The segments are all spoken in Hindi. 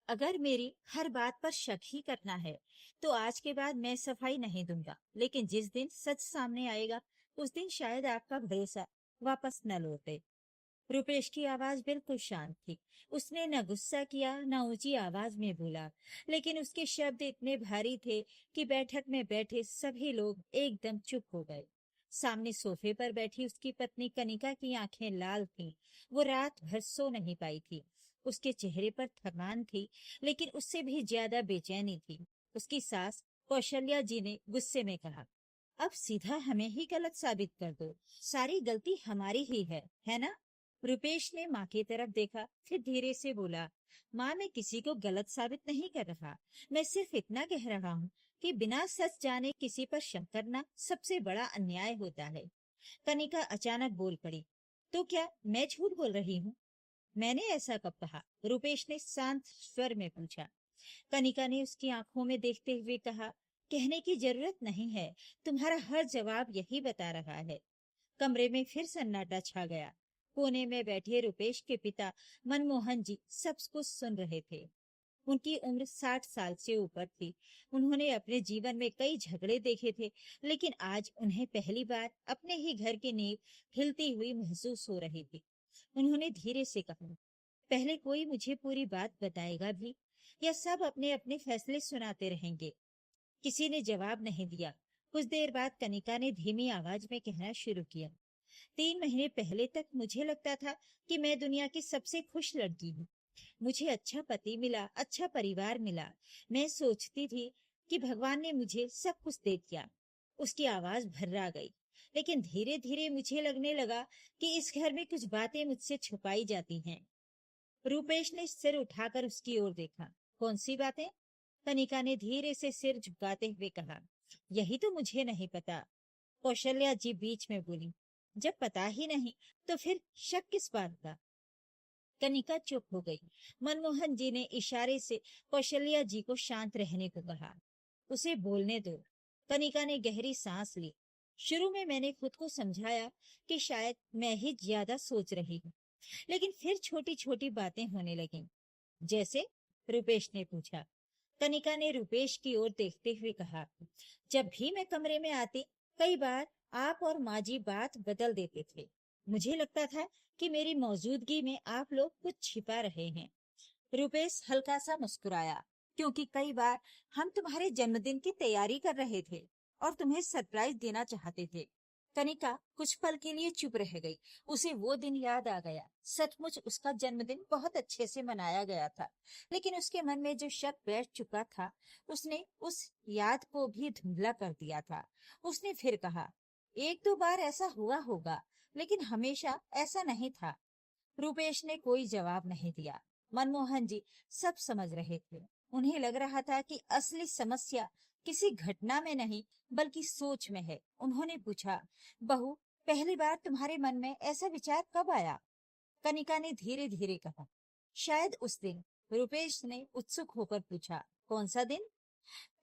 अगर मेरी हर बात पर शक ही करना है तो आज के बाद मैं सफाई नहीं दूंगा, लेकिन जिस दिन सच सामने आएगा उस दिन शायद आपका भरोसा वापस न लौटे। रुपेश की आवाज बिल्कुल शांत थी। उसने न गुस्सा किया न ऊंची आवाज में बोला, लेकिन उसके शब्द इतने भारी थे कि बैठक में बैठे सभी लोग एकदम चुप हो गए। सामने सोफे पर बैठी उसकी पत्नी कनिका की आंखें लाल थीं। वो रात भर सो नहीं पाई थी। उसके चेहरे पर थकान थी, लेकिन उससे भी ज्यादा बेचैनी थी। उसकी सास कौशल्या जी ने गुस्से में कहा, अब सीधा हमें ही गलत साबित कर दो। सारी गलती हमारी ही है ना? रुपेश ने माँ की तरफ देखा, फिर धीरे से बोला, माँ, मैं किसी को गलत साबित नहीं कर रहा। मैं सिर्फ इतना कह रहा हूँ कि बिना सच जाने किसी पर शक करना सबसे बड़ा अन्याय होता है। कनिका अचानक बोल पड़ी, तो क्या मैं झूठ बोल रही हूँ? मैंने ऐसा कब कहा? रुपेश ने शांत स्वर में पूछा। कनिका ने उसकी आंखों में देखते हुए कहा, कहने की जरूरत नहीं है, तुम्हारा हर जवाब यही बता रहा है। कमरे में फिर सन्नाटा छा गया। कोने में बैठे रुपेश के पिता मनमोहन जी सब कुछ सुन रहे थे। उनकी उम्र 60 साल से ऊपर थी। उन्होंने अपने जीवन में कई झगड़े देखे थे, लेकिन आज उन्हें पहली बार अपने ही घर की नींव हिलती हुई महसूस हो रही थी। उन्होंने धीरे से कहा, पहले कोई मुझे पूरी बात बताएगा भी, या सब अपने अपने फैसले सुनाते रहेंगे? किसी ने जवाब नहीं दिया। कुछ देर बाद कनिका ने धीमी आवाज में कहना शुरू किया, 3 महीने पहले तक मुझे लगता था कि मैं दुनिया की सबसे खुश लड़की हूँ। मुझे अच्छा पति मिला, अच्छा परिवार मिला। मैं सोचती थी कि भगवान ने मुझे सब कुछ दे दिया। उसकी आवाज भर्रा गई। लेकिन धीरे धीरे मुझे लगने लगा कि इस घर में कुछ बातें मुझसे छुपाई जाती हैं। रूपेश ने सिर उठाकर उसकी ओर देखा। कौन सी बातें? कनिका ने धीरे से सिर झुकाते हुए कहा, यही तो मुझे नहीं पता। कौशल्या जी बीच में बोली, जब पता ही नहीं तो फिर शक किस बात का? कनिका चुप हो गई। मनमोहन जी ने इशारे से कौशल्या जी को शांत रहने को कहा। उसे बोलने दो। कनिका ने गहरी सांस ली। शुरू में मैंने खुद को समझाया कि शायद मैं ही ज्यादा सोच रही हूँ, लेकिन फिर छोटी छोटी बातें होने लगी। जैसे? रुपेश ने पूछा। कनिका ने रुपेश की ओर देखते हुए कहा, जब भी मैं कमरे में आती, कई बार आप और माँ जी बात बदल देते थे। मुझे लगता था कि मेरी मौजूदगी में आप लोग कुछ छिपा रहे हैं। रुपेश हल्का सा मुस्कुराया, क्योंकि कई बार हम तुम्हारे जन्मदिन की तैयारी कर रहे थे और तुम्हें सरप्राइज देना चाहते थे। कनिका कुछ पल के लिए चुप रह गई। उसे वो दिन याद आ गया। सचमुच उसका जन्मदिन बहुत अच्छे से मनाया गया था, लेकिन उसके मन में जो शक बैठ चुका था, उसने उस याद को भी धुंधला कर दिया था। उसने फिर कहा, एक दो बार ऐसा हुआ होगा, लेकिन हमेशा ऐसा नहीं था। रूपेश ने कोई जवाब नहीं दिया। मनमोहन जी सब समझ रहे थे। उन्हें लग रहा था कि असली समस्या किसी घटना में नहीं, बल्कि सोच में है। उन्होंने पूछा, बहू, पहली बार तुम्हारे मन में ऐसा विचार कब आया? कनिका ने धीरे धीरे कहा, शायद उस दिन। रूपेश ने उत्सुक होकर पूछा, कौन सा दिन?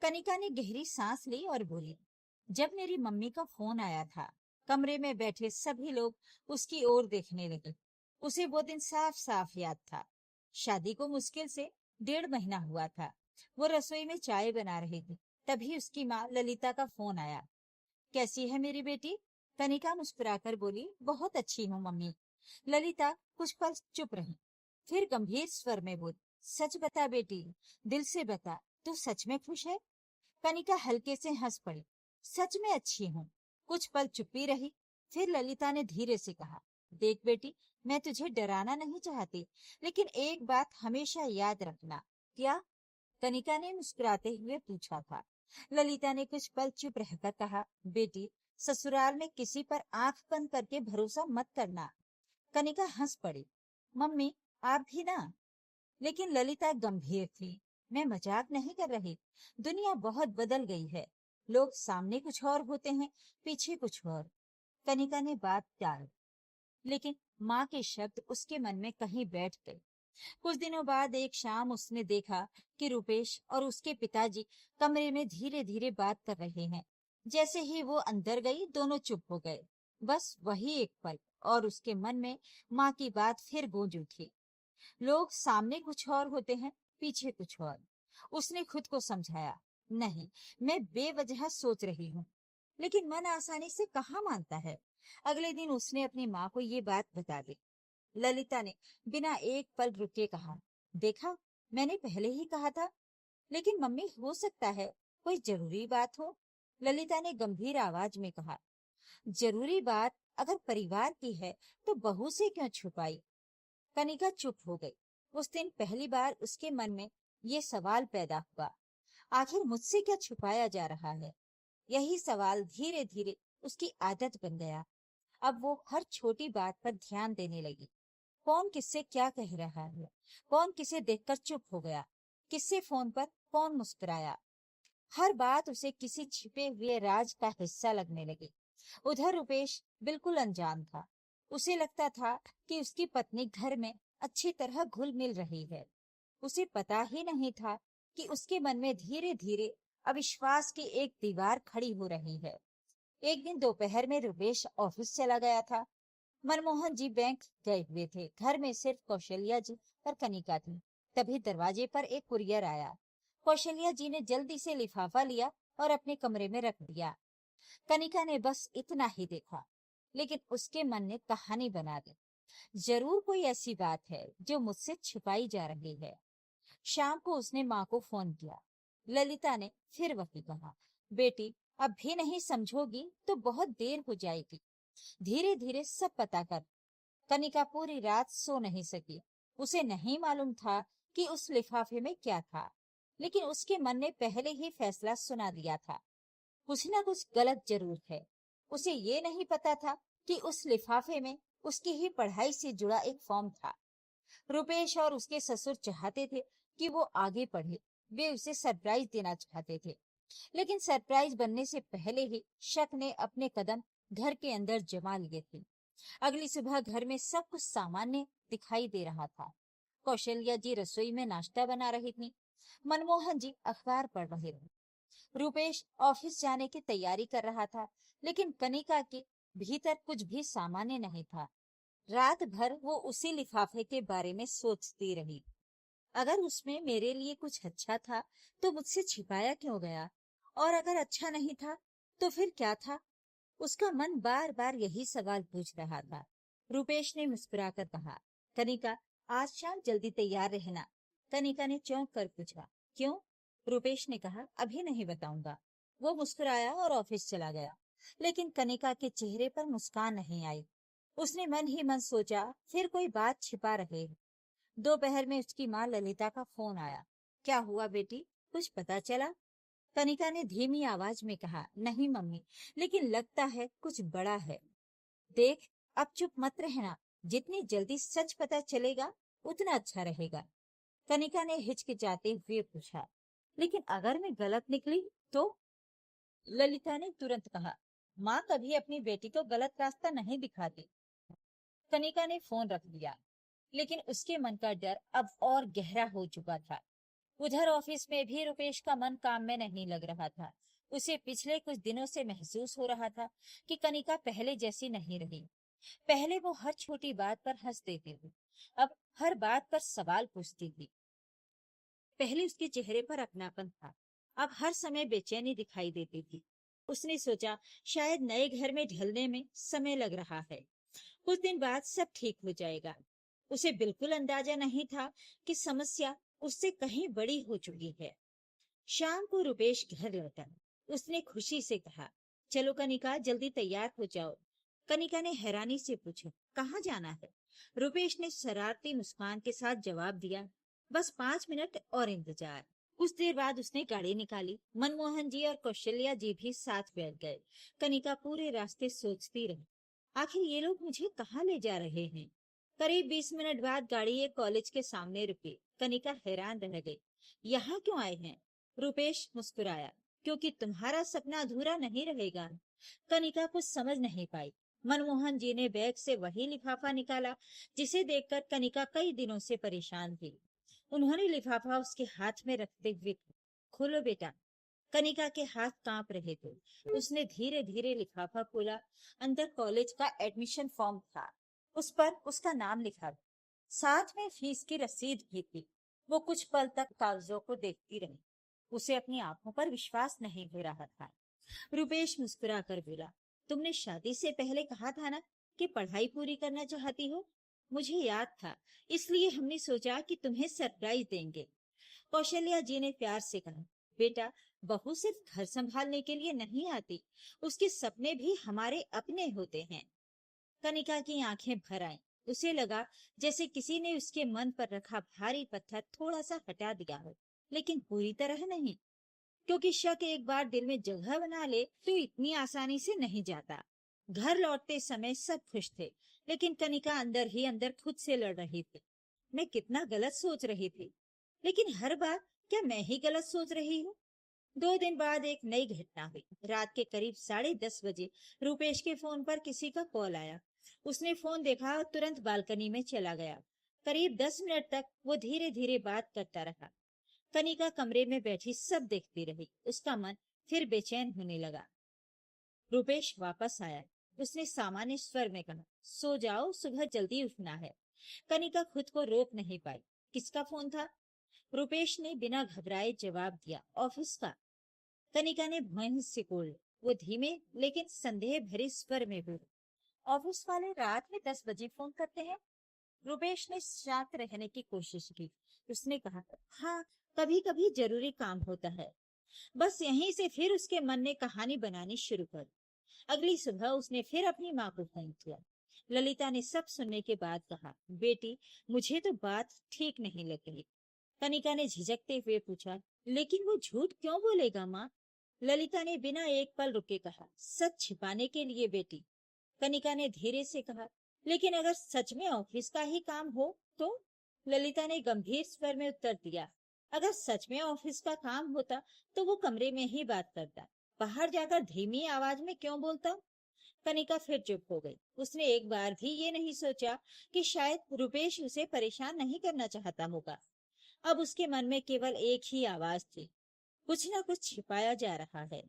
कनिका ने गहरी सांस ली और बोली, जब मेरी मम्मी का फोन आया था। कमरे में बैठे सभी लोग उसकी ओर देखने लगे। उसे वो दिन साफ साफ याद था। शादी को मुश्किल से 1.5 महीना हुआ था। वो रसोई में चाय बना रही थी। तभी उसकी माँ ललिता का फोन आया। कैसी है मेरी बेटी? कनिका मुस्कुराकर बोली, बहुत अच्छी हूँ मम्मी। ललिता कुछ पल चुप रही, फिर गंभीर स्वर में बोली, सच बता बेटी, दिल से बता, तू सच में खुश है? कनिका हल्के से हंस पड़ी। सच में अच्छी हूँ। कुछ पल चुप्पी रही, फिर ललिता ने धीरे से कहा, देख बेटी, मैं तुझे डराना नहीं चाहती, लेकिन एक बात हमेशा याद रखना। क्या? कनिका ने मुस्कुराते हुए पूछा था। ललिता ने कुछ पल चुप रहकर कहा, बेटी, ससुराल में किसी पर आंख बंद करके भरोसा मत करना। कनिका हंस पड़ी, मम्मी आप भी ना? लेकिन ललिता गंभीर थी। मैं मजाक नहीं कर रही। दुनिया बहुत बदल गई है। लोग सामने कुछ और होते हैं, पीछे कुछ और। कनिका ने बात टाल, लेकिन माँ के शब्द उसके मन में कहीं बैठ गए। कुछ दिनों बाद एक शाम उसने देखा कि रुपेश और उसके पिताजी कमरे में धीरे धीरे बात कर रहे हैं। जैसे ही वो अंदर गई, दोनों चुप हो गए। बस वही एक पल, और उसके मन में माँ की बात फिर गूंज उठी। लोग सामने कुछ और होते हैं, पीछे कुछ और। उसने खुद को समझाया, नहीं, मैं बेवजह सोच रही हूँ। लेकिन मन आसानी से कहाँ मानता है। अगले दिन उसने अपनी माँ को ये बात बता दी। ललिता ने बिना एक पल रुके कहा, देखा, मैंने पहले ही कहा था। लेकिन मम्मी, हो सकता है कोई जरूरी बात हो। ललिता ने गंभीर आवाज में कहा। जरूरी बात अगर परिवार की है तो बहू से क्यों छुपाई। कनिका चुप हो गई। उस दिन पहली बार उसके मन में ये सवाल पैदा हुआ, आखिर मुझसे क्या छुपाया जा रहा है। यही सवाल धीरे धीरे उसकी आदत बन गया। अब वो हर छोटी बात पर ध्यान देने लगी। कौन किससे क्या कह रहा है, कौन किसे देखकर चुप हो गया, किससे फोन पर कौन मुस्कुराया। हर बात उसे किसी छिपे हुए राज का हिस्सा लगने लगी। उधर रुपेश बिल्कुल अनजान था। उसे लगता था कि उसकी पत्नी घर में अच्छी तरह घुल मिल रही है। उसे पता ही नहीं था कि उसके मन में धीरे धीरे अविश्वास की एक दीवार खड़ी हो रही है। एक दिन दोपहर में रुपेश ऑफिस चला गया था। मनमोहन जी बैंक गए हुए थे। घर में सिर्फ कौशल्या जी और कनिका थी। तभी दरवाजे पर एक कुरियर आया। कौशल्या जी ने जल्दी से लिफाफा लिया और अपने कमरे में रख दिया। कनिका ने बस इतना ही देखा, लेकिन उसके मन ने कहानी बना दी। जरूर कोई ऐसी बात है जो मुझसे छुपाई जा रही है। शाम को उसने माँ को फोन किया। ललिता ने फिर वही कहा, बेटी, अब भी नहीं समझोगी तो बहुत देर हो जाएगी। धीरे धीरे सब पता कर। कनिका पूरी रात सो नहीं सकी। उसे नहीं मालूम था कि उस लिफाफे में क्या था, लेकिन उसके मन ने पहले ही फैसला सुना दिया था। कुछ ना कुछ गलत जरूर है। उसे ये नहीं पता था कि उस लिफाफे में उसकी ही पढ़ाई से जुड़ा एक फॉर्म था। रुपेश और उसके ससुर चाहते थे कि वो आगे पढ़े। वे उसे सरप्राइज देना चाहते थे, लेकिन सरप्राइज बनने से पहले ही शक ने अपने कदम घर के अंदर जमा लिए थे। अगली सुबह घर में सब कुछ सामान्य दिखाई दे रहा था। कौशल्या जी रसोई में नाश्ता बना रही थी। मनमोहन जी अखबार पढ़ रहे थे। रुपेश ऑफिस जाने की तैयारी कर रहा था, लेकिन कनिका के भीतर कुछ भी सामान्य नहीं था। रात भर वो उसी लिफाफे के बारे में सोचती रही। अगर उसमें मेरे लिए कुछ अच्छा था तो मुझसे छिपाया क्यों गया, और अगर अच्छा नहीं था तो फिर क्या था। उसका मन बार बार यही सवाल पूछ रहा था। रुपेश ने मुस्कुराकर कहा, कनिका, आज शाम जल्दी तैयार रहना। कनिका ने चौंक कर पूछा, क्यों। रुपेश ने कहा, अभी नहीं बताऊंगा। वो मुस्कुराया और ऑफिस चला गया, लेकिन कनिका के चेहरे पर मुस्कान नहीं आई। उसने मन ही मन सोचा, फिर कोई बात छिपा रहे हैं। दोपहर में उसकी माँ ललिता का फोन आया। क्या हुआ बेटी, कुछ पता चला। कनिका ने धीमी आवाज में कहा, नहीं मम्मी, लेकिन लगता है कुछ बड़ा है। देख, अब चुप मत रहना। जितनी जल्दी सच पता चलेगा उतना अच्छा रहेगा। कनिका ने हिचकिचाते हुए पूछा, लेकिन अगर मैं गलत निकली तो। ललिता ने तुरंत कहा, माँ कभी अपनी बेटी को गलत रास्ता नहीं दिखाती। कनिका ने फोन रख दिया, लेकिन उसके मन का डर अब और गहरा हो चुका था। उधर ऑफिस में भी रुपेश का मन काम में नहीं लग रहा था। उसे पिछले कुछ दिनों से महसूस हो रहा था कि कनिका पहले जैसी नहीं रही। पहले वो हर छोटी बात पर हंस देती थी, अब हर बात पर सवाल पूछती थी। पहले उसके चेहरे पर अपनापन था, अब हर समय बेचैनी दिखाई देती थी। उसने सोचा, शायद नए घर में ढलने में समय लग रहा है। कुछ दिन बाद सब ठीक हो जाएगा। उसे बिल्कुल अंदाजा नहीं था कि समस्या उससे कहीं बड़ी हो चुकी है। शाम को रुपेश घर लौटा। उसने खुशी से कहा, चलो कनिका, जल्दी तैयार हो जाओ। कनिका ने हैरानी से पूछा, कहाँ जाना है। रुपेश ने शरारती मुस्कान के साथ जवाब दिया, बस 5 मिनट और इंतजार। कुछ देर बाद उसने गाड़ी निकाली। मनमोहन जी और कौशल्या जी भी साथ बैठ गए। कनिका पूरे रास्ते सोचती रही, आखिर ये लोग मुझे कहाँ ले जा रहे हैं। करीब 20 मिनट बाद गाड़ी एक कॉलेज के सामने रुकी। कनिका हैरान रह गई, यहाँ क्यों आए हैं। रुपेश मुस्कुराया, क्योंकि तुम्हारा सपना अधूरा नहीं रहेगा। कनिका कुछ समझ नहीं पाई। मनमोहन जी ने बैग से वही लिफाफा निकाला जिसे देखकर कनिका कई दिनों से परेशान थी। उन्होंने लिफाफा उसके हाथ में रखते हुए कहा, खोलो बेटा। कनिका के हाथ कांप रहे थे। उसने धीरे धीरे लिफाफा खोला। अंदर कॉलेज का एडमिशन फॉर्म था। उस पर उसका नाम लिखा था। साथ में फीस की रसीद भी थी। वो कुछ पल तक कागजों को देखती रही। उसे अपनी आंखों पर विश्वास नहीं हो रहा था। रुपेश मुस्कुरा कर बोला, तुमने शादी से पहले कहा था ना कि पढ़ाई पूरी करना चाहती हो। मुझे याद था, इसलिए हमने सोचा कि तुम्हें सरप्राइज देंगे। कौशल्या जी ने प्यार से कहा, बेटा, बहू सिर्फ घर संभालने के लिए नहीं आती, उसके सपने भी हमारे अपने होते हैं। कनिका की आंखें भर आईं। उसे लगा जैसे किसी ने उसके मन पर रखा भारी पत्थर थोड़ा सा हटा दिया हो, लेकिन पूरी तरह नहीं, क्योंकि शक एक बार दिल में जगह बना ले तो इतनी आसानी से नहीं जाता। घर लौटते समय सब खुश थे, लेकिन कनिका अंदर ही अंदर खुद से लड़ रही थी। मैं कितना गलत सोच रही थी, लेकिन हर बार क्या मैं ही गलत सोच रही हूँ? 2 दिन बाद एक नई घटना हुई। रात के करीब 10:30 बजे रुपेश के फोन पर किसी का कॉल आया। उसने फोन देखा और तुरंत बालकनी में चला गया। करीब 10 मिनट तक वो धीरे धीरे बात करता रहा। कनिका कमरे में बैठी सब देखती रही। उसका मन फिर बेचैन होने लगा। रुपेश वापस आया। उसने सामान्य स्वर में कहा, सो जाओ, सुबह जल्दी उठना है। कनिका खुद को रोक नहीं पाई। किसका फोन था? रुपेश ने बिना घबराए जवाब दिया, ऑफिस का। कनिका ने भौं से बोल, वो धीमे लेकिन संदेह भरे स्वर में बोली, ऑफिस वाले रात में 10 बजे फोन करते हैं? रुपेश ने शांत रहने की कोशिश की। उसने कहा, हाँ, कभी कभी जरूरी काम होता है। बस यहीं से फिर उसके मन ने कहानी बनानी शुरू कर। अगली सुबह उसने फिर अपनी माँ को फोन किया। ललिता ने सब सुनने के बाद कहा, बेटी, मुझे तो बात ठीक नहीं लग रही। कनिका ने झिझकते हुए पूछा, लेकिन वो झूठ क्यों बोलेगा माँ? ललिता ने बिना एक पल रुके कहा, सच छिपाने के लिए बेटी। कनिका ने धीरे से कहा, लेकिन अगर सच में ऑफिस का ही काम हो तो? ललिता ने गंभीर स्वर में उत्तर दिया, अगर सच में ऑफिस का काम होता तो वो कमरे में ही बात करता, बाहर जाकर धीमी आवाज में क्यों बोलता? कनिका फिर चुप हो गई। उसने एक बार भी ये नहीं सोचा कि शायद रुपेश उसे परेशान नहीं करना चाहता होगा। अब उसके मन में केवल एक ही आवाज थी, कुछ ना कुछ छिपाया जा रहा है।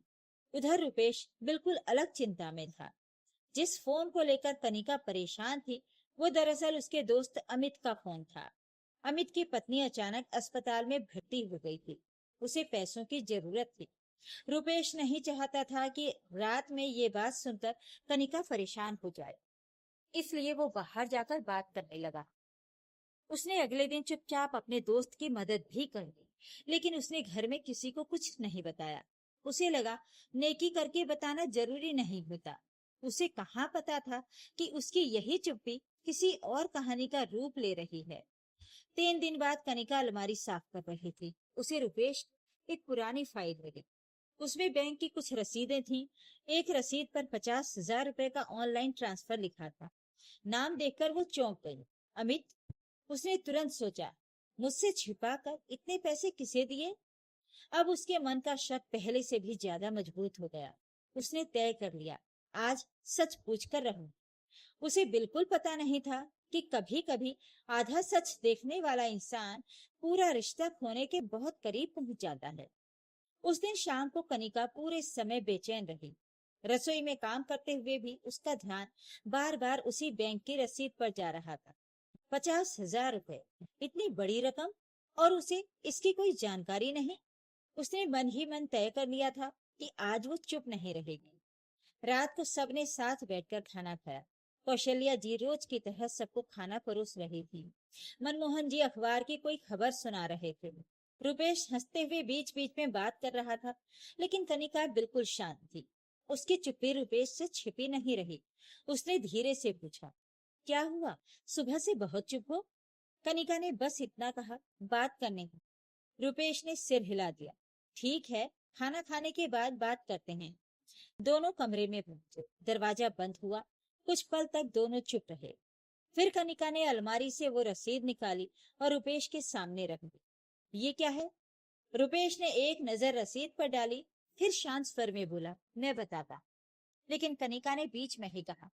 उधर रुपेश बिल्कुल अलग चिंता में था। जिस फोन को लेकर कनिका परेशान थी, वो दरअसल उसके दोस्त अमित का फोन था। अमित की पत्नी अचानक अस्पताल में भर्ती हो गई थी। उसे पैसों की जरूरत थी। रुपेश नहीं चाहता था कि रात में ये बात सुनकर कनिका परेशान हो जाए, इसलिए वो बाहर जाकर बात करने लगा। उसने अगले दिन चुपचाप अपने दोस्त की मदद भी कर दी, लेकिन उसने घर में किसी को कुछ नहीं बताया। उसे लगा नेकी करके बताना जरूरी नहीं होता। उसे कहाँ पता था कि उसकी यही चुप्पी किसी और कहानी का रूप ले रही है। 3 दिन बाद कनिका अलमारी साफ कर रही थी। उसे रुपेश एक पुरानी फाइल मिली। उसमें बैंक की कुछ रसीदें थीं। एक रसीद पर 50,000 रुपए का ऑनलाइन ट्रांसफर लिखा था। नाम देखकर वो चौंक गई। अमित। उसने तुरंत सोचा, मुझसे छिपाकर इतने पैसे किसे दिए? अब उसके मन का शक पहले से भी ज्यादा मजबूत हो गया। उसने तय कर लिया, आज सच पूछ कर रहूं। उसे बिल्कुल पता नहीं था कि कभी कभी आधा सच देखने वाला इंसान पूरा रिश्ता खोने के बहुत करीब पहुंच जाता है। उस दिन शाम को कनिका पूरे समय बेचैन रही। रसोई में काम करते हुए भी उसका ध्यान बार बार उसी बैंक की रसीद पर जा रहा था। 50,000 रुपए, इतनी बड़ी रकम, और उसे इसकी कोई जानकारी नहीं। उसने मन ही मन तय कर लिया था कि आज वो चुप नहीं रहेगी। रात को सबने साथ बैठकर खाना खाया। कौशल्या जी रोज की तरह सबको खाना परोस रही थी। मनमोहन जी अखबार की कोई खबर सुना रहे थे। रुपेश हंसते हुए बीच बीच में बात कर रहा था, लेकिन कनिका बिल्कुल शांत थी। उसकी चुप्पी रुपेश से छिपी नहीं रही। उसने धीरे से पूछा, क्या हुआ, सुबह से बहुत चुप हो? कनिका ने बस इतना कहा, बात करने को। रुपेश ने सिर हिला दिया, ठीक है, खाना खाने के बाद बात करते हैं। दोनों कमरे में पहुंचे। दरवाजा बंद हुआ। कुछ पल तक दोनों चुप रहे। फिर कनिका ने अलमारी से वो रसीद निकाली और रुपेश के सामने रख दी। ये क्या है? रुपेश ने एक नजर रसीद पर डाली, फिर शांत स्वर में बोला, मैं बताता। लेकिन कनिका ने बीच में ही कहा,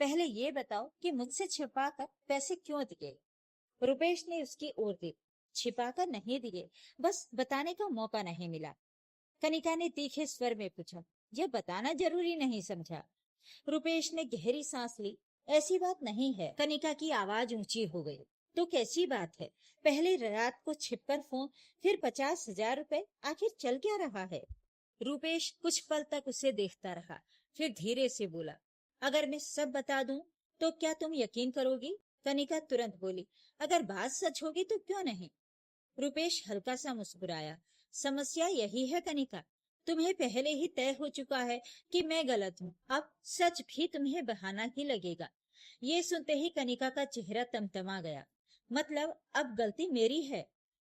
पहले ये बताओ कि मुझसे छिपाकर पैसे क्यों दिए? रुपेश ने उसकी ओर देखा, छिपाकर नहीं दिए, बस बताने का मौका नहीं मिला। कनिका ने तीखे स्वर में पूछा, यह बताना जरूरी नहीं समझा? रुपेश ने गहरी सांस ली, ऐसी बात नहीं है। कनिका की आवाज ऊंची हो गई, तो कैसी बात है, पहले रात को छिपकर फोन, फिर 50,000 रुपए, आखिर चल क्या रहा है? रूपेश कुछ पल तक उसे देखता रहा, फिर धीरे से बोला, अगर मैं सब बता दूं तो क्या तुम यकीन करोगी? कनिका तुरंत बोली, अगर बात सच होगी तो क्यों नहीं? रुपेश हल्का सा मुस्कुराया, समस्या यही है कनिका, तुम्हें पहले ही तय हो चुका है कि मैं गलत हूँ, अब सच भी तुम्हें बहाना ही लगेगा। ये सुनते ही कनिका का चेहरा तमतमा गया। मतलब अब गलती मेरी है?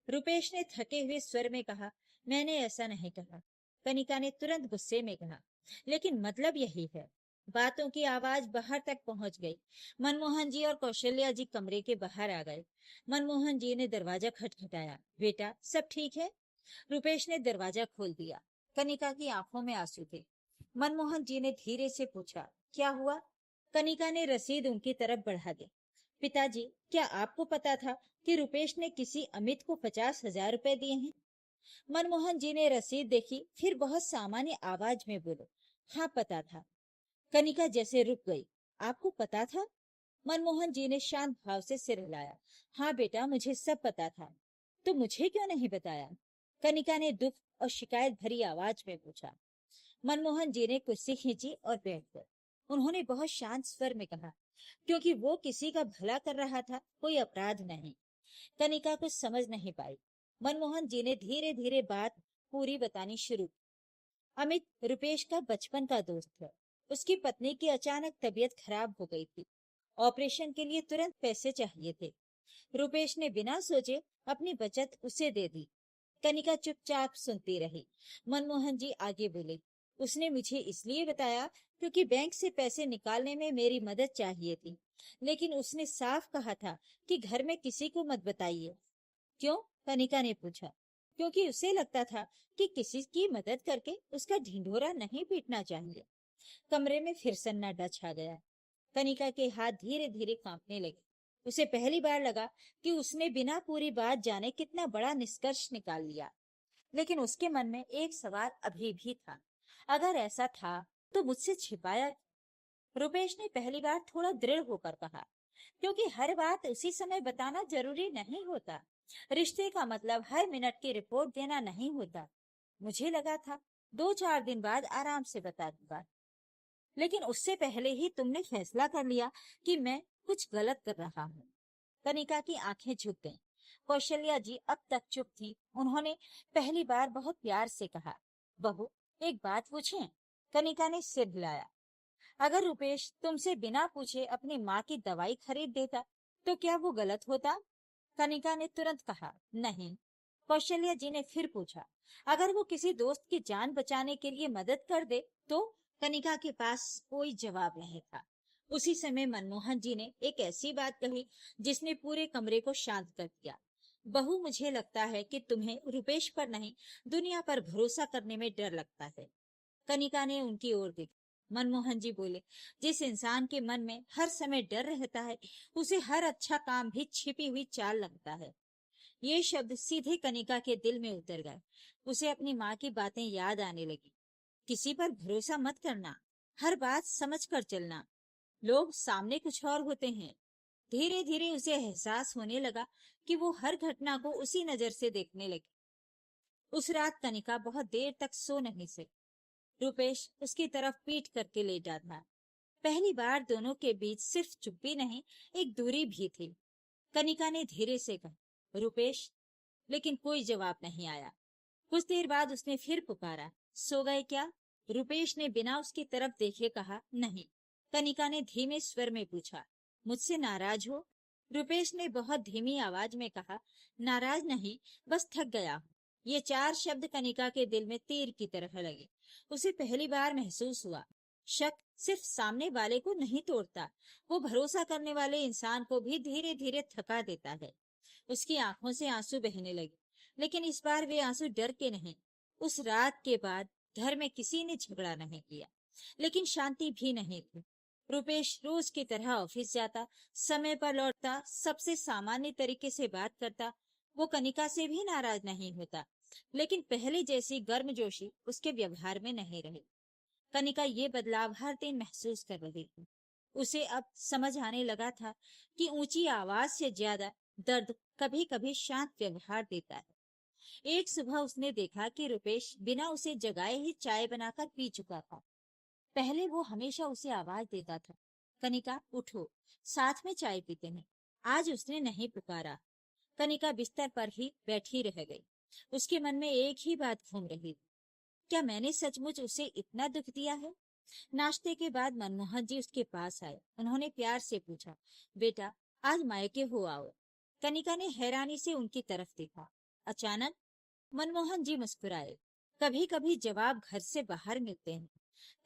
रुपेश ने थके हुए स्वर में कहा, मैंने ऐसा नहीं कहा। कनिका ने तुरंत गुस्से में कहा, लेकिन मतलब यही है। बातों की आवाज बाहर तक पहुंच गई। मनमोहन जी और कौशल्या जी कमरे के बाहर आ गए। मनमोहन जी ने दरवाजा खटखटाया, बेटा सब ठीक है? रुपेश ने दरवाजा खोल दिया। कनिका की आंखों में आंसू थे। मनमोहन जी ने धीरे से पूछा, क्या हुआ? कनिका ने रसीद उनकी तरफ बढ़ा दी। पिताजी, क्या आपको पता था कि रुपेश ने किसी अमित को 50,000 रुपए दिए हैं? मनमोहन जी ने रसीद देखी, फिर बहुत सामान्य आवाज में बोले, हाँ पता था। कनिका जैसे रुक गई। आपको पता था? मनमोहन जी ने शांत भाव से सिर हिलाया। हाँ बेटा, मुझे सब पता था। तो मुझे क्यों नहीं बताया? कनिका ने दुख और शिकायत भरी आवाज में पूछा। मनमोहन जी ने कुर्सी खींची और बैठ गए। उन्होंने बहुत शांत स्वर में कहा, क्योंकि वो किसी का भला कर रहा था, कोई अपराध नहीं। कनिका कुछ समझ नहीं पाई। मनमोहन जी ने धीरे धीरे बात पूरी बतानी शुरू की। अमित रुपेश का बचपन का दोस्त है। उसकी पत्नी की अचानक तबीयत खराब हो गई थी। ऑपरेशन के लिए तुरंत पैसे चाहिए थे। रुपेश ने बिना सोचे अपनी बचत उसे दे दी। कनिका चुपचाप सुनती रही। मनमोहन जी आगे बोले, उसने मुझे इसलिए बताया क्योंकि बैंक से पैसे निकालने में मेरी मदद चाहिए थी, लेकिन उसने साफ कहा था कि घर में किसी को मत बताइए। क्यों? कनिका ने पूछा। क्योंकि उसे लगता था कि किसी की मदद करके उसका ढिंढोरा नहीं पीटना चाहिए। कमरे में फिर सन्नाटा छा गया। कनिका के हाथ धीरे धीरे कांपने लगे। उसे पहली बार लगा कि उसने बिना पूरी बात जाने कितना बड़ा निष्कर्ष निकाल लिया। लेकिन उसके मन में एक सवाल अभी भी था, अगर ऐसा था तो मुझसे छिपाया? रुपेश ने पहली बार थोड़ा दृढ़ होकर कहा, क्योंकि हर बात उसी समय बताना जरूरी नहीं होता। रिश्ते का मतलब हर मिनट की रिपोर्ट देना नहीं होता। मुझे लगा था 2-4 दिन बाद आराम से बता दूंगा, लेकिन उससे पहले ही तुमने फैसला कर लिया कि मैं कुछ गलत कर रहा हूँ। कनिका की आंखें झुक गईं। कौशल्या जी अब तक चुप थी। उन्होंने पहली बार बहुत प्यार से कहा, बहू एक बात पूछें? कनिका ने सिर हिलाया। अगर रुपेश तुमसे बिना पूछे अपनी माँ की दवाई खरीद देता तो क्या वो गलत होता? कनिका ने तुरंत कहा, नहीं। कौशल्या जी ने फिर पूछा, अगर वो किसी दोस्त की जान बचाने के लिए मदद कर दे तो? कनिका के पास कोई जवाब नहीं था। उसी समय मनमोहन जी ने एक ऐसी बात कही जिसने पूरे कमरे को शांत कर दिया। बहू, मुझे लगता है कि तुम्हें रुपेश पर नहीं, दुनिया पर भरोसा करने में डर लगता है। कनिका ने उनकी ओर देखा। मनमोहन जी बोले, जिस इंसान के मन में हर समय डर रहता है, उसे हर अच्छा काम भी छिपी हुई चाल लगता है। ये शब्द सीधे कनिका के दिल में उतर गए। उसे अपनी माँ की बातें याद आने लगी। किसी पर भरोसा मत करना, हर बात समझ कर चलना, लोग सामने कुछ और होते हैं। धीरे धीरे उसे एहसास होने लगा कि वो हर घटना को उसी नजर से देखने लगी। उस रात कनिका बहुत देर तक सो नहीं सकी। रुपेश उसकी तरफ पीठ करके लेटा था। पहली बार दोनों के बीच सिर्फ चुप्पी नहीं, एक दूरी भी थी। कनिका ने धीरे से कहा, रुपेश, लेकिन कोई जवाब नहीं आया। कुछ देर बाद उसने फिर पुकारा, सो गए क्या? रुपेश ने बिना उसकी तरफ देखे कहा, नहीं। कनिका ने धीमे स्वर में पूछा, मुझसे नाराज हो? रुपेश ने बहुत धीमी आवाज में कहा, नाराज नहीं, बस थक गया हूँ। ये 4 शब्द कनिका के दिल में तीर की तरह लगे। उसे पहली बार महसूस हुआ, शक सिर्फ सामने वाले को नहीं तोड़ता, वो भरोसा करने वाले इंसान को भी धीरे धीरे थका देता है। उसकी आंखों से आंसू बहने लगे, लेकिन इस बार वे आंसू डर के नहीं। उस रात के बाद घर में किसी ने झगड़ा नहीं किया, लेकिन शांति भी नहीं थी। रुपेश रोज की तरह ऑफिस जाता, समय पर लौटता, सबसे सामान्य तरीके से बात करता। वो कनिका से भी नाराज नहीं होता, लेकिन पहले जैसी गर्मजोशी उसके व्यवहार में नहीं रही। कनिका ये बदलाव हर दिन महसूस कर रही थी। उसे अब समझ आने लगा था कि ऊंची आवाज से ज्यादा दर्द कभी कभी शांत व्यवहार देता है। एक सुबह उसने देखा कि रुपेश बिना उसे जगाए ही चाय बनाकर पी चुका था। पहले वो हमेशा उसे आवाज देता था, कनिका उठो, साथ में चाय पीते हैं। आज उसने नहीं पुकारा। कनिका बिस्तर पर ही बैठी रह गई। उसके मन में एक ही बात घूम रही थी, क्या मैंने सचमुच उसे इतना दुख दिया है? नाश्ते के बाद मनमोहन जी उसके पास आए। उन्होंने प्यार से पूछा, बेटा आज मायके हो आओ। कनिका ने हैरानी से उनकी तरफ देखा। अचानक मनमोहन जी मुस्कुराए। कभी कभी जवाब घर से बाहर मिलते हैं।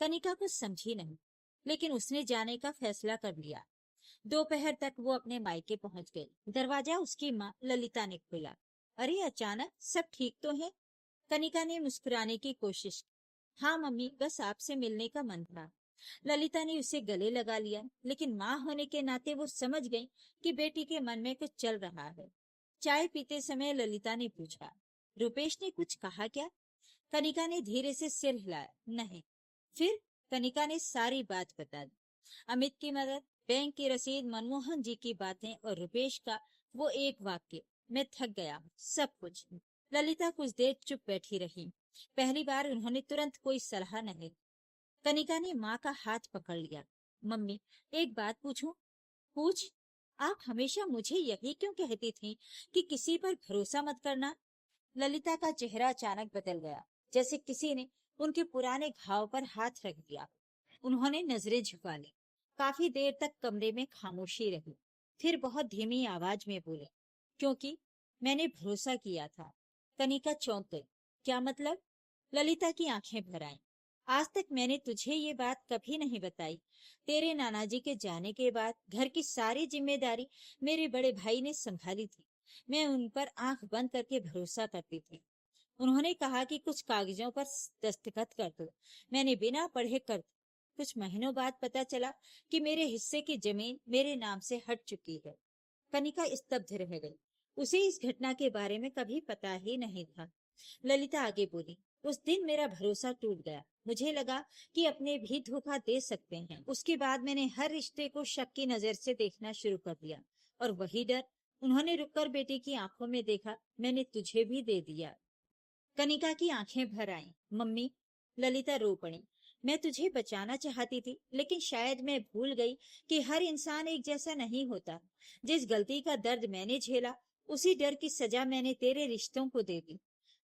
कनिका कुछ समझी नहीं, लेकिन उसने जाने का फैसला कर लिया। दोपहर तक वो अपने मायके पहुंच गई। दरवाजा उसकी माँ ललिता ने खोला। अरे अचानक, सब ठीक तो है? कनिका ने मुस्कुराने की कोशिश की। हाँ मम्मी, बस आपसे मिलने का मन था। ललिता ने उसे गले लगा लिया, लेकिन माँ होने के नाते वो समझ गई कि बेटी के मन में कुछ चल रहा है। चाय पीते समय ललिता ने पूछा, रुपेश ने कुछ कहा क्या? कनिका ने धीरे से सिर हिलाया, नहीं। फिर कनिका ने सारी बात बता दी। अमित की मदद, बैंक की रसीद, मनमोहन जी की बातें और रुपेश का वो एक वाक्य, मैं थक गया हूँ, सब कुछ। ललिता कुछ देर चुप बैठी रही। पहली बार उन्होंने तुरंत कोई सलाह नहीं। कनिका ने माँ का हाथ पकड़ लिया। मम्मी, एक बात पूछूं? पूछ। आप हमेशा मुझे यही क्यों कहती थी कि किसी पर भरोसा मत करना? ललिता का चेहरा अचानक बदल गया, जैसे किसी ने उनके पुराने घाव पर हाथ रख दिया। उन्होंने नजरें झुका ली। काफी देर तक कमरे में खामोशी रही। फिर बहुत धीमी आवाज में बोले, क्योंकि मैंने भरोसा किया था। कनिका चौंक गई। क्या मतलब? ललिता की आंखें भर आईं। आज तक मैंने तुझे ये बात कभी नहीं बताई। तेरे नाना जी के जाने के बाद घर की सारी जिम्मेदारी मेरे बड़े भाई ने संभाली थी। मैं उन पर आंख बंद करके भरोसा करती थी। उन्होंने कहा कि कुछ कागजों पर दस्तखत कर दो। मैंने बिना पढ़े कर दी। कुछ महीनों बाद पता चला कि मेरे हिस्से की जमीन मेरे नाम से हट चुकी है। कनिका स्तब्ध रह गई। उसे इस घटना के बारे में कभी पता ही नहीं था। ललिता आगे बोली, उस दिन मेरा भरोसा टूट गया। मुझे लगा कि अपने भी धोखा दे सकते हैं। उसके बाद मैंने हर रिश्ते को शक की नजर से देखना शुरू कर दिया। और वही डर, उन्होंने रुककर बेटी की आंखों में देखा, मैंने तुझे भी दे दिया। कनिका की आंखें भर आईं। मम्मी, ललिता रो पड़ी। मैं तुझे बचाना चाहती थी, लेकिन शायद मैं भूल गई कि हर इंसान एक जैसा नहीं होता। जिस गलती का दर्द मैंने झेला, उसी डर की सजा मैंने तेरे रिश्तों को दे दी।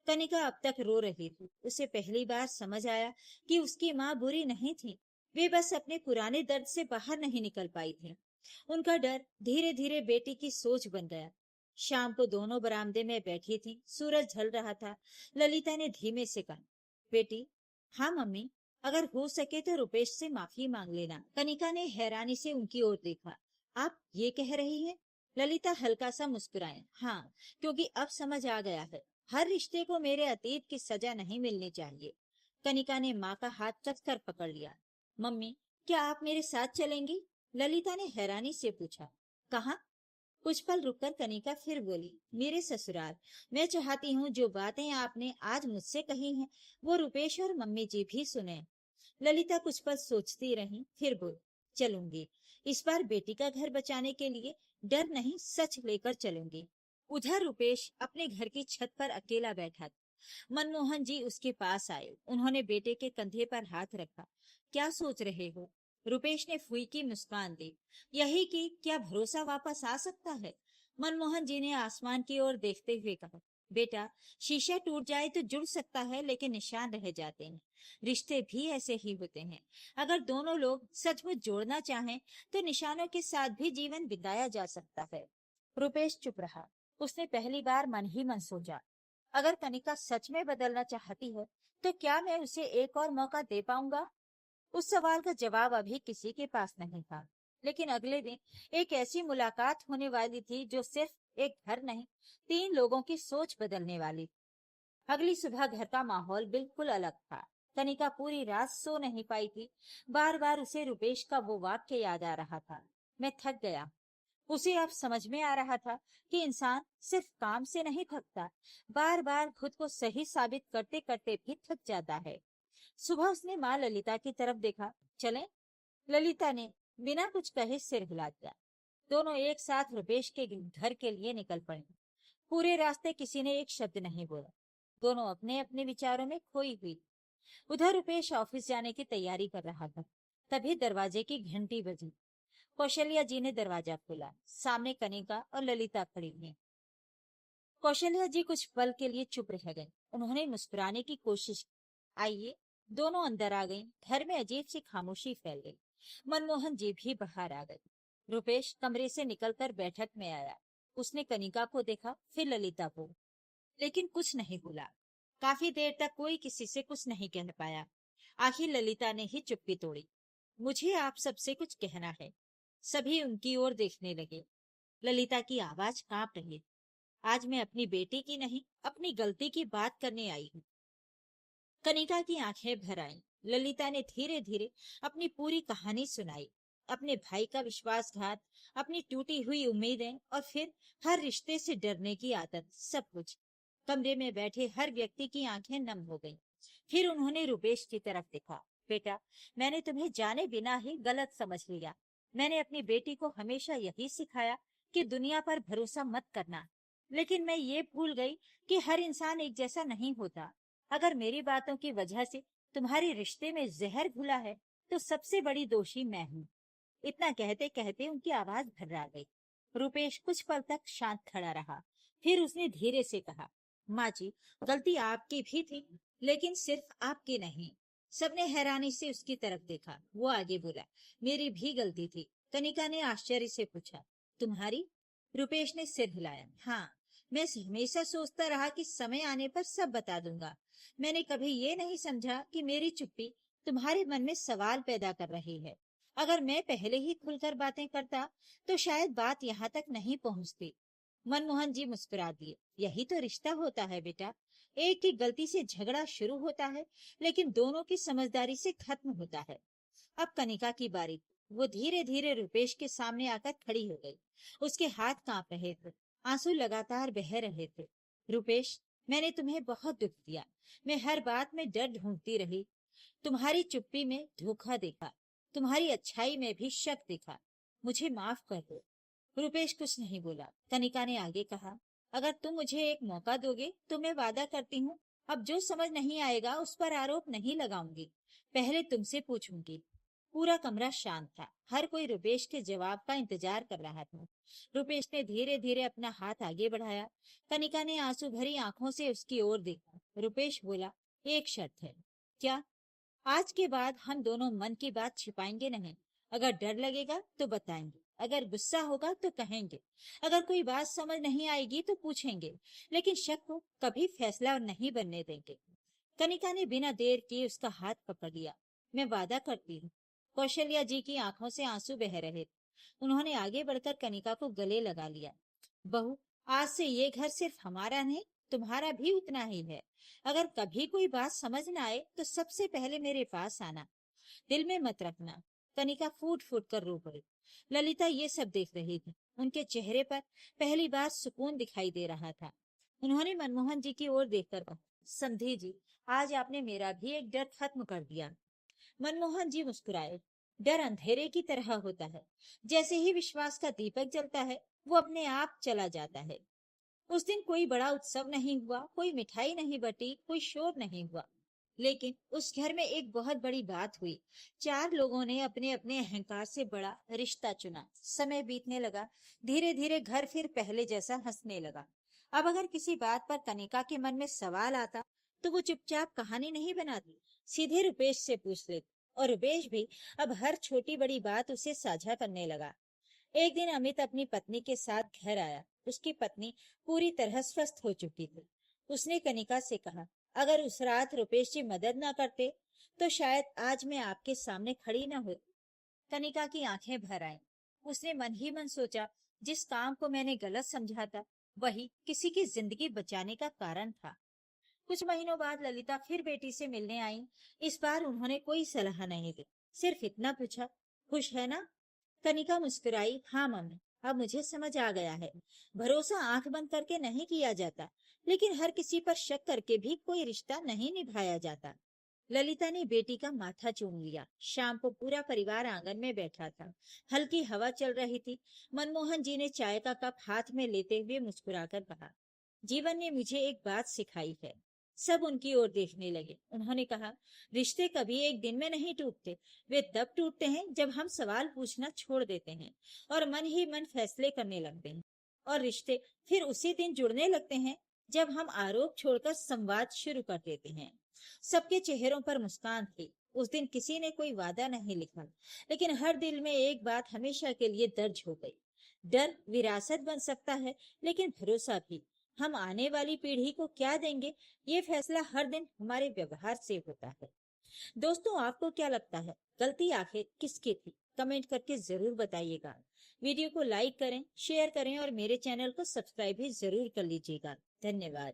कनिका अब तक रो रही थी। उसे पहली बार समझ आया कि उसकी माँ बुरी नहीं थी। वे बस अपने पुराने दर्द से बाहर नहीं निकल पाई थी। उनका डर धीरे धीरे बेटी की सोच बन गया। शाम को दोनों बरामदे में बैठी थी। सूरज ढल रहा था। ललिता ने धीमे से कहा, बेटी। हाँ मम्मी, अगर हो सके तो रुपेश से माफी मांग लेना। कनिका ने हैरानी से उनकी ओर देखा। आप ये कह रही हैं? ललिता हल्का सा मुस्कुराए। हाँ, क्योंकि अब समझ आ गया है, हर रिश्ते को मेरे अतीत की सजा नहीं मिलनी चाहिए। कनिका ने माँ का हाथ कसकर पकड़ लिया। मम्मी, क्या आप मेरे साथ चलेंगी? ललिता ने हैरानी से पूछा। कहाँ? कुछ पल रुककर कनिका फिर बोली, मेरे ससुराल। मैं चाहती हूँ जो बातें आपने आज मुझसे कही हैं, वो रुपेश और मम्मी जी भी सुने। ललिता कुछ पल सोचती रही, फिर बोली, चलूंगी। इस बार बेटी का घर बचाने के लिए डर नहीं, सच लेकर चलूंगी। उधर रुपेश अपने घर की छत पर अकेला बैठा था। मनमोहन जी उसके पास आए। उन्होंने बेटे के कंधे पर हाथ रखा। क्या सोच रहे हो? रुपेश ने फुई मुस्कान दी। यही कि क्या भरोसा वापस आ सकता है? मनमोहन जी ने आसमान की ओर देखते हुए कहा, बेटा, शीशा टूट जाए तो जुड़ सकता है, लेकिन निशान रह जाते हैं। रिश्ते भी ऐसे ही होते हैं। अगर दोनों लोग सचमुच जोड़ना चाहें, तो निशानों के साथ भी जीवन बिताया जा सकता है। रुपेश चुप रहा। उसने पहली बार मन ही मन सोचा, अगर कनिका सच में बदलना चाहती है, तो क्या मैं उसे एक और मौका दे पाऊंगा? उस सवाल का जवाब अभी किसी के पास नहीं था। लेकिन अगले दिन एक ऐसी मुलाकात होने वाली थी जो सिर्फ एक घर नहीं, 3 लोगों की सोच बदलने वाली। अगली सुबह घर का माहौल बिल्कुल अलग था। कनिका पूरी रात सो नहीं पाई थी। बार बार उसे रुपेश का वो वाक्य याद आ रहा था, मैं थक गया। उसे अब समझ में आ रहा था कि इंसान सिर्फ काम से नहीं थकता, बार बार खुद को सही साबित करते करते भी थक जाता है। सुबह उसने माँ ललिता की तरफ देखा। चलें? ललिता ने बिना कुछ कहे सिर हिला दिया। दोनों एक साथ रुपेश के घर के लिए निकल पड़े। पूरे रास्ते किसी ने एक शब्द नहीं बोला। दोनों अपने अपने विचारों में खोई हुई। उधर रुपेश ऑफिस जाने की तैयारी कर रहा था। तभी दरवाजे की घंटी बजी। कौशल्या जी ने दरवाजा खोला। सामने कनिका और ललिता खड़ी हुई। कौशल्या जी कुछ पल के लिए चुप रह गई। उन्होंने मुस्कुराने की कोशिश की। आइए। दोनों अंदर आ गईं। घर में अजीब सी खामोशी फैल गई। मनमोहन जी भी बाहर आ गए। रुपेश कमरे से निकलकर बैठक में आया। उसने कनिका को देखा, फिर ललिता को, लेकिन कुछ नहीं बोला। काफी देर तक कोई किसी से कुछ नहीं कह पाया। आखिर ललिता ने ही चुप्पी तोड़ी। मुझे आप सबसे कुछ कहना है। सभी उनकी ओर देखने लगे। ललिता की आवाज कांप रही। आज मैं अपनी बेटी की नहीं, अपनी गलती की बात करने आई हूँ। कनिका की आंखें भर आईं। ललिता ने धीरे धीरे अपनी पूरी कहानी सुनाई। अपने भाई का विश्वासघात, अपनी टूटी हुई उम्मीदें और फिर हर रिश्ते से डरने की आदत, सब कुछ। कमरे में बैठे हर व्यक्ति की आंखें नम हो गईं। फिर उन्होंने रुपेश की तरफ देखा। बेटा, मैंने तुम्हें जाने बिना ही गलत समझ लिया। मैंने अपनी बेटी को हमेशा यही सिखाया कि दुनिया पर भरोसा मत करना। लेकिन मैं ये भूल गई कि हर इंसान एक जैसा नहीं होता। अगर मेरी बातों की वजह से तुम्हारे रिश्ते में जहर घुला है, तो सबसे बड़ी दोषी मैं हूँ। इतना कहते कहते उनकी आवाज भर्रा गई। रुपेश कुछ पल तक शांत खड़ा रहा। फिर उसने धीरे से कहा, माँ जी, गलती आपकी भी थी, लेकिन सिर्फ आपकी नहीं। सबने हैरानी से उसकी तरफ देखा। वो आगे बोला, मेरी भी गलती थी। कनिका ने आश्चर्य से पूछा, तुम्हारी? रुपेश ने सिर हिलाया। हाँ, मैं हमेशा सोचता रहा कि समय आने पर सब बता दूंगा। मैंने कभी ये नहीं समझा कि मेरी चुप्पी तुम्हारे मन में सवाल पैदा कर रही है। अगर मैं पहले ही खुलकर बातें करता, तो शायद बात यहाँ तक नहीं पहुँचती। मनमोहन जी मुस्कुरा दिए। यही तो रिश्ता होता है बेटा। एक की गलती से झगड़ा शुरू होता है, लेकिन दोनों की समझदारी से खत्म होता है। अब कनिका की बारी। वो धीरे धीरे रुपेश के सामने आकर खड़ी हो गई। उसके हाथ कांप रहे थे। आंसू लगातार बह रहे थे। रुपेश, मैंने तुम्हें बहुत दुख दिया। मैं हर बात में डर ढूंढती रही। तुम्हारी चुप्पी में धोखा देखा। तुम्हारी अच्छाई में भी शक देखा। मुझे माफ कर दो। रुपेश कुछ नहीं बोला। कनिका ने आगे कहा, अगर तुम मुझे एक मौका दोगे तो मैं वादा करती हूँ, अब जो समझ नहीं आएगा उस पर आरोप नहीं लगाऊंगी। पहले तुमसे पूछूंगी। पूरा कमरा शांत था। हर कोई रुपेश के जवाब का इंतजार कर रहा था। रुपेश ने धीरे धीरे अपना हाथ आगे बढ़ाया। कनिका ने आंसू भरी आंखों से उसकी ओर देखा। रुपेश बोला, एक शर्त है। क्या? आज के बाद हम दोनों मन की बात छिपाएंगे नहीं। अगर डर लगेगा तो बताएंगे, अगर गुस्सा होगा तो कहेंगे, अगर कोई बात समझ नहीं आएगी तो पूछेंगे, लेकिन शक को कभी फैसला नहीं बनने देंगे। कनिका ने बिना देर किए उसका हाथ पकड़ लिया। मैं वादा करती हूँ। कौशल्या जी की आंखों से आंसू बह रहे थे। उन्होंने आगे बढ़कर कनिका को गले लगा लिया। बहू, आज से ये घर सिर्फ हमारा नहीं, तुम्हारा भी उतना ही है। अगर कभी कोई बात समझ न आए तो सबसे पहले मेरे पास आना। दिल में मत रखना। कनिका फूट फूट कर रो पड़ी। ललिता ये सब देख रही थी। उनके चेहरे पर पहली बार सुकून दिखाई दे रहा था। उन्होंने मनमोहन जी की ओर देखकर कहा, समधी जी, आज आपने मेरा भी एक डर खत्म कर दिया। मनमोहन जी मुस्कुराए। डर अंधेरे की तरह होता है। जैसे ही विश्वास का दीपक जलता है, वो अपने आप चला जाता है। उस दिन कोई बड़ा उत्सव नहीं हुआ, कोई मिठाई नहीं बटी, कोई शोर नहीं हुआ। लेकिन उस घर में एक बहुत बड़ी बात हुई। 4 लोगों ने अपने अपने अहंकार से बड़ा रिश्ता चुना। समय बीतने लगा। धीरे धीरे घर फिर पहले जैसा हंसने लगा। अब अगर किसी बात पर कनिका के मन में सवाल आता, तो वो चुपचाप कहानी नहीं बनाती, सीधे रुपेश से पूछ लेती। और रुपेश भी अब हर छोटी बड़ी बात उसे साझा करने लगा। एक दिन अमित अपनी पत्नी के साथ घर आया। उसकी पत्नी पूरी तरह स्वस्थ हो चुकी थी। उसने कनिका से कहा, अगर उस रात रुपेश जी मदद ना करते, तो शायद आज मैं आपके सामने खड़ी ना होती। कनिका की आंखें भर आईं। उसने मन ही मन सोचा, जिस काम को मैंने गलत समझा था, वही किसी की जिंदगी बचाने का कारण था। कुछ महीनों बाद ललिता फिर बेटी से मिलने आई। इस बार उन्होंने कोई सलाह नहीं दी, सिर्फ इतना पूछा, खुश है ना? कनिका मुस्कुराई, हाँ मम्मी, अब मुझे समझ आ गया है। भरोसा आंख बंद करके नहीं किया जाता, लेकिन हर किसी पर शक करके भी कोई रिश्ता नहीं निभाया जाता। ललिता ने बेटी का माथा चूम लिया। शाम को पूरा परिवार आंगन में बैठा था। हल्की हवा चल रही थी। मनमोहन जी ने चाय का कप हाथ में लेते हुए मुस्कुराकर कहा, जीवन ने मुझे एक बात सिखाई है। सब उनकी ओर देखने लगे। उन्होंने कहा, रिश्ते कभी एक दिन में नहीं टूटते। वे तब टूटते हैं जब हम सवाल पूछना छोड़ देते हैं और मन ही मन फैसले करने लगते हैं। और रिश्ते फिर उसी दिन जुड़ने लगते हैं जब हम आरोप छोड़कर संवाद शुरू कर देते हैं। सबके चेहरों पर मुस्कान थी। उस दिन किसी ने कोई वादा नहीं लिखा, लेकिन हर दिल में एक बात हमेशा के लिए दर्ज हो गई। डर विरासत बन सकता है, लेकिन भरोसा भी। हम आने वाली पीढ़ी को क्या देंगे, ये फैसला हर दिन हमारे व्यवहार से होता है। दोस्तों, आपको क्या लगता है, गलती आखिर किसकी थी? कमेंट करके जरूर बताइएगा। वीडियो को लाइक करें, शेयर करें और मेरे चैनल को सब्सक्राइब भी जरूर कर लीजिएगा। धन्यवाद।